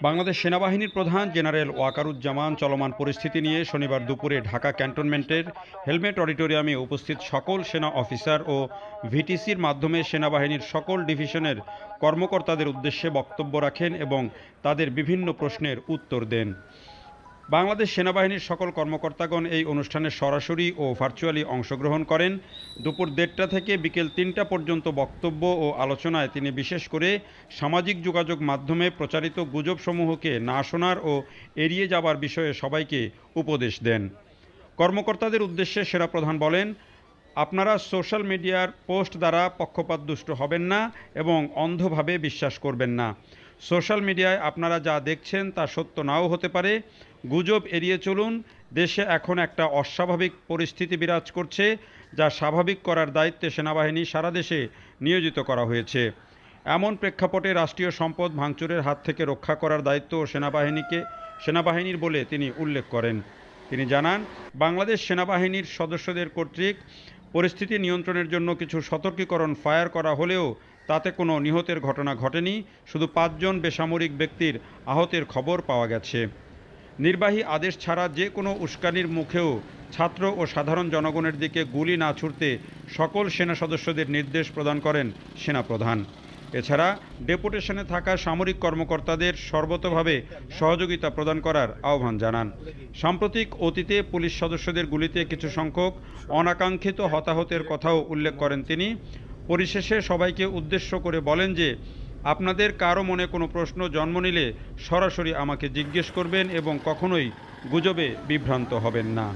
বাংলাদেশ সেনাবাহিনীর প্রধান জেনারেল ওয়াকারুজ্জামান চলমান পরিস্থিতি নিয়ে শনিবার দুপুরে ঢাকা ক্যান্টনমেন্টের হেলমেট অডিটোরিয়ামে উপস্থিত সকল সেনা অফিসার ও ভিটিসির মাধ্যমে সেনাবাহিনীর সকল ডিভিশনের কর্মকর্তাদের উদ্দেশ্যে বক্তব্য রাখেন এবং তাদের বিভিন্ন প্রশ্নের উত্তর দেন। বাংলাদেশ সেনাবাহিনীর সকল কর্মকর্তাগণ এই অনুষ্ঠানে সরাসরি ও ভার্চুয়ালি অংশগ্রহণ করেন। দুপুর 1:30 থেকে বিকেল 3টা পর্যন্ত বক্তব্য ও আলোচনায় তিনি বিশেষ করে সামাজিক যোগাযোগ মাধ্যমে প্রচারিত গুজবসমূহকে না শোনার ও এড়িয়ে যাবার বিষয়ে সবাইকে উপদেশ দেন। কর্মকর্তাদের উদ্দেশ্যে সেনাপ্রধান বলেন, আপনারা সোশ্যাল মিডিয়ার পোস্ট দ্বারা পক্ষপাতদুষ্ট হবেন না এবং অন্ধভাবে বিশ্বাস করবেন না। সোশ্যাল মিডিয়ায় আপনারা যা দেখছেন তা সত্য নাও হতে পারে। গুজব এড়িয়ে চলুন। দেশে এখন একটা অস্বাভাবিক পরিস্থিতি বিরাজ করছে, যা স্বাভাবিক করার দায়িত্বে সেনাবাহিনী সারা দেশে নিয়োজিত করা হয়েছে। এমন প্রেক্ষাপটে রাষ্ট্রীয় সম্পদ ভাঙচুরের হাত থেকে রক্ষা করার দায়িত্ব সেনাবাহিনীর বলে তিনি উল্লেখ করেন। তিনি জানান, বাংলাদেশ সেনাবাহিনীর সদস্যদের কর্তৃক পরিস্থিতি নিয়ন্ত্রণের জন্য কিছু সতর্কীকরণ ফায়ার করা হলেও তাতে কোনো নিহতের ঘটনা ঘটেনি, শুধু 5 জন বেসামরিক ব্যক্তির আহতের খবর পাওয়া গেছে। নির্বাহী আদেশ ছাড়া যে কোনো উস্কানির মুখেও ছাত্র ও সাধারণ জনগণের দিকে গুলি না ছুড়তে সকল সেনা সদস্যদের নির্দেশ প্রদান করেন সেনাপ্রধান। এছাড়া ডেপুটেশনে থাকা সামরিক কর্মকর্তাদের সর্বতোভাবে সহযোগিতা প্রদান করার আহ্বান জানান। সাম্প্রতিক অতীতে পুলিশ সদস্যদের গুলিতে কিছু সংখ্যক অনাকাঙ্ক্ষিত হতাহতের কথাও উল্লেখ করেন তিনি। পরিশেষে সবাইকে উদ্দেশ্য করে বলেন যে, আপনাদের কারো মনে কোনো প্রশ্ন জন্ম নিলে সরাসরি আমাকে জিজ্ঞেস করবেন এবং কখনোই গুজবে বিভ্রান্ত হবেন না।